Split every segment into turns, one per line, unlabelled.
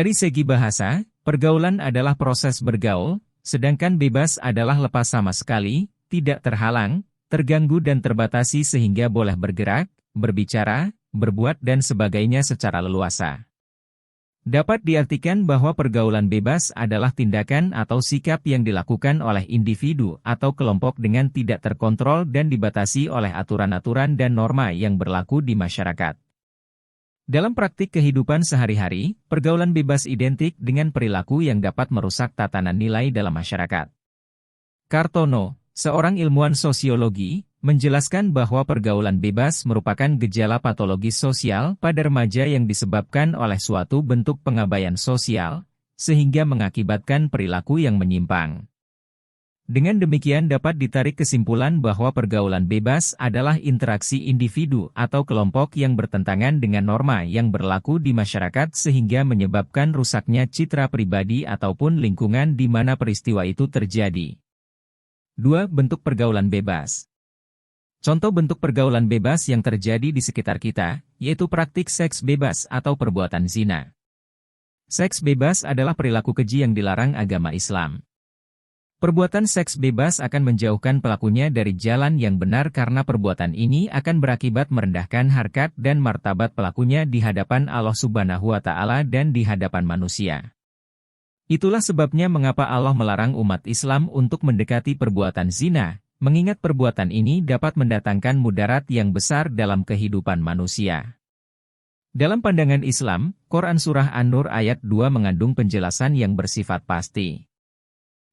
Dari segi bahasa, pergaulan adalah proses bergaul, sedangkan bebas adalah lepas sama sekali, tidak terhalang, terganggu dan terbatasi sehingga boleh bergerak, berbicara, berbuat dan sebagainya secara leluasa. Dapat diartikan bahwa pergaulan bebas adalah tindakan atau sikap yang dilakukan oleh individu atau kelompok dengan tidak terkontrol dan dibatasi oleh aturan-aturan dan norma yang berlaku di masyarakat. Dalam praktik kehidupan sehari-hari, pergaulan bebas identik dengan perilaku yang dapat merusak tatanan nilai dalam masyarakat. Kartono, seorang ilmuwan sosiologi, menjelaskan bahwa pergaulan bebas merupakan gejala patologis sosial pada remaja yang disebabkan oleh suatu bentuk pengabaian sosial, sehingga mengakibatkan perilaku yang menyimpang. Dengan demikian dapat ditarik kesimpulan bahwa pergaulan bebas adalah interaksi individu atau kelompok yang bertentangan dengan norma yang berlaku di masyarakat sehingga menyebabkan rusaknya citra pribadi ataupun lingkungan di mana peristiwa itu terjadi. 2. Bentuk pergaulan bebas. Contoh bentuk pergaulan bebas yang terjadi di sekitar kita, yaitu praktik seks bebas atau perbuatan zina. Seks bebas adalah perilaku keji yang dilarang agama Islam. Perbuatan seks bebas akan menjauhkan pelakunya dari jalan yang benar karena perbuatan ini akan berakibat merendahkan harkat dan martabat pelakunya di hadapan Allah Subhanahu wa Ta'ala dan di hadapan manusia. Itulah sebabnya mengapa Allah melarang umat Islam untuk mendekati perbuatan zina, mengingat perbuatan ini dapat mendatangkan mudarat yang besar dalam kehidupan manusia. Dalam pandangan Islam, Quran Surah An-Nur ayat 2 mengandung penjelasan yang bersifat pasti.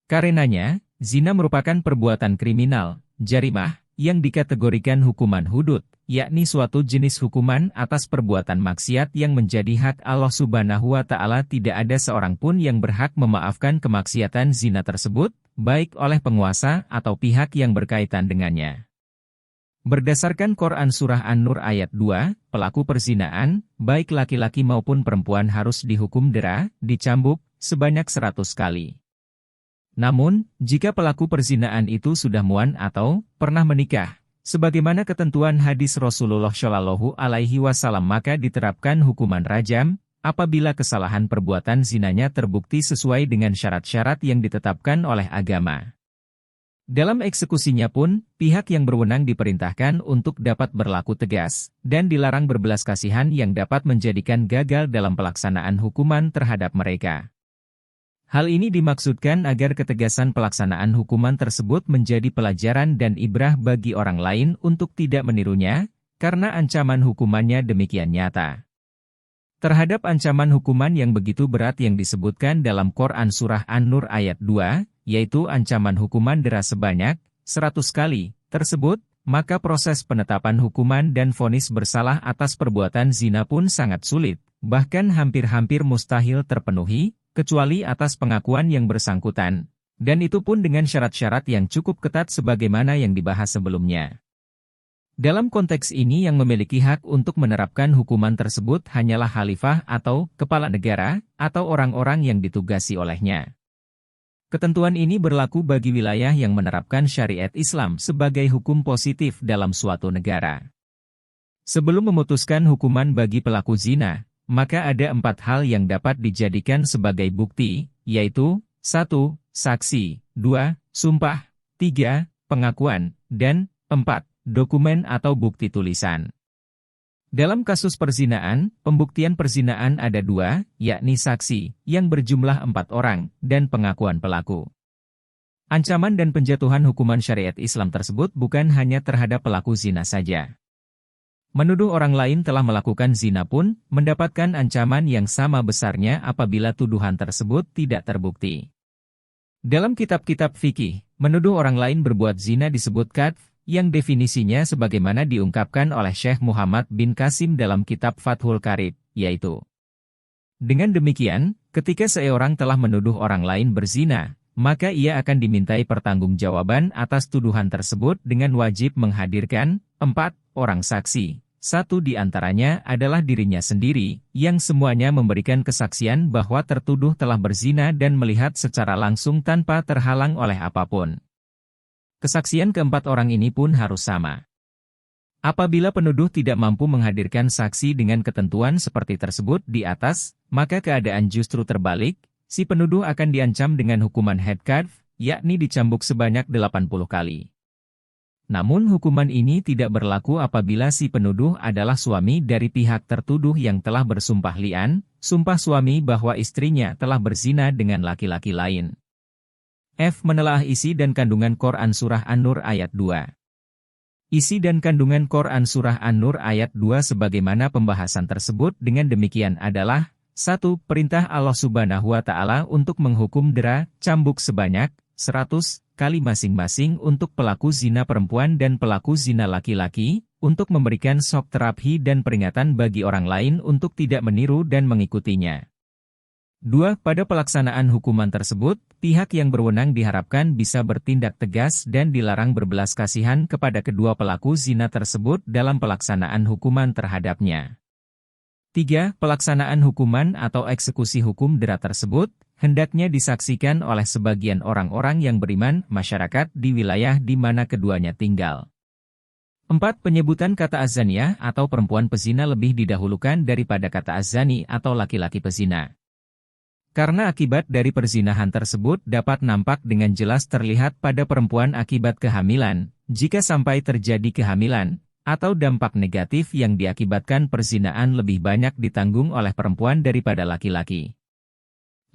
Karenanya, zina merupakan perbuatan kriminal, jarimah, yang dikategorikan hukuman hudud, yakni suatu jenis hukuman atas perbuatan maksiat yang menjadi hak Allah Subhanahu wa Ta'ala. Tidak ada seorang pun yang berhak memaafkan kemaksiatan zina tersebut, baik oleh penguasa atau pihak yang berkaitan dengannya. Berdasarkan Quran Surah An-Nur ayat 2, pelaku perzinaan, baik laki-laki maupun perempuan harus dihukum dera, dicambuk, sebanyak 100 kali. Namun, jika pelaku perzinaan itu sudah muan atau pernah menikah, sebagaimana ketentuan hadis Rasulullah Shallallahu Alaihi Wasallam, maka diterapkan hukuman rajam, apabila kesalahan perbuatan zinanya terbukti sesuai dengan syarat-syarat yang ditetapkan oleh agama. Dalam eksekusinya pun, pihak yang berwenang diperintahkan untuk dapat berlaku tegas, dan dilarang berbelas kasihan yang dapat menjadikan gagal dalam pelaksanaan hukuman terhadap mereka. Hal ini dimaksudkan agar ketegasan pelaksanaan hukuman tersebut menjadi pelajaran dan ibrah bagi orang lain untuk tidak menirunya, karena ancaman hukumannya demikian nyata. Terhadap ancaman hukuman yang begitu berat yang disebutkan dalam Quran Surah An-Nur ayat 2, yaitu ancaman hukuman dera sebanyak 100 kali, tersebut, maka proses penetapan hukuman dan vonis bersalah atas perbuatan zina pun sangat sulit, bahkan hampir-hampir mustahil terpenuhi, kecuali atas pengakuan yang bersangkutan, dan itu pun dengan syarat-syarat yang cukup ketat sebagaimana yang dibahas sebelumnya. Dalam konteks ini yang memiliki hak untuk menerapkan hukuman tersebut hanyalah khalifah atau kepala negara, atau orang-orang yang ditugasi olehnya. Ketentuan ini berlaku bagi wilayah yang menerapkan syariat Islam sebagai hukum positif dalam suatu negara. Sebelum memutuskan hukuman bagi pelaku zina, maka ada 4 hal yang dapat dijadikan sebagai bukti, yaitu 1. Saksi, 2. Sumpah, 3. Pengakuan, dan 4. Dokumen atau bukti tulisan. Dalam kasus perzinaan, pembuktian perzinaan ada 2, yakni saksi, yang berjumlah 4 orang, dan pengakuan pelaku. Ancaman dan penjatuhan hukuman syariat Islam tersebut bukan hanya terhadap pelaku zina saja. Menuduh orang lain telah melakukan zina pun, mendapatkan ancaman yang sama besarnya apabila tuduhan tersebut tidak terbukti. Dalam kitab-kitab fikih, menuduh orang lain berbuat zina disebut qadf, yang definisinya sebagaimana diungkapkan oleh Syekh Muhammad bin Qasim dalam kitab Fathul Qarib, yaitu: dengan demikian, ketika seorang telah menuduh orang lain berzina, maka ia akan dimintai pertanggungjawaban atas tuduhan tersebut dengan wajib menghadirkan 4 orang saksi. 1 di antaranya adalah dirinya sendiri, yang semuanya memberikan kesaksian bahwa tertuduh telah berzina dan melihat secara langsung tanpa terhalang oleh apapun. Kesaksian keempat orang ini pun harus sama. Apabila penuduh tidak mampu menghadirkan saksi dengan ketentuan seperti tersebut di atas, maka keadaan justru terbalik, si penuduh akan diancam dengan hukuman headcuff, yakni dicambuk sebanyak 80 kali. Namun hukuman ini tidak berlaku apabila si penuduh adalah suami dari pihak tertuduh yang telah bersumpah li'an, sumpah suami bahwa istrinya telah berzina dengan laki-laki lain. F. Menelaah isi dan kandungan Quran Surah An-Nur ayat 2. Isi dan kandungan Quran Surah An-Nur ayat 2 sebagaimana pembahasan tersebut dengan demikian adalah 1. Perintah Allah Subhanahu wa Ta'ala untuk menghukum dera, cambuk sebanyak 100 kali masing-masing untuk pelaku zina perempuan dan pelaku zina laki-laki, untuk memberikan shock terapi dan peringatan bagi orang lain untuk tidak meniru dan mengikutinya. 2. Pada pelaksanaan hukuman tersebut, pihak yang berwenang diharapkan bisa bertindak tegas dan dilarang berbelas kasihan kepada kedua pelaku zina tersebut dalam pelaksanaan hukuman terhadapnya. 3. Pelaksanaan hukuman atau eksekusi hukum dera tersebut, hendaknya disaksikan oleh sebagian orang-orang yang beriman, masyarakat di wilayah di mana keduanya tinggal. 4. Penyebutan kata azaniyah atau perempuan pezina lebih didahulukan daripada kata azani atau laki-laki pezina. Karena akibat dari perzinahan tersebut dapat nampak dengan jelas terlihat pada perempuan akibat kehamilan, jika sampai terjadi kehamilan, atau dampak negatif yang diakibatkan perzinaan lebih banyak ditanggung oleh perempuan daripada laki-laki.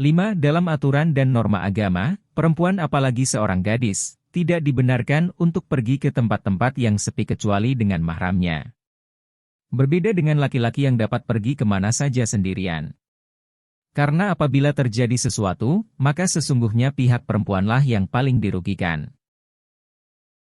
5. Dalam aturan dan norma agama, perempuan apalagi seorang gadis, tidak dibenarkan untuk pergi ke tempat-tempat yang sepi kecuali dengan mahramnya. Berbeda dengan laki-laki yang dapat pergi kemana saja sendirian. Karena apabila terjadi sesuatu, maka sesungguhnya pihak perempuanlah yang paling dirugikan.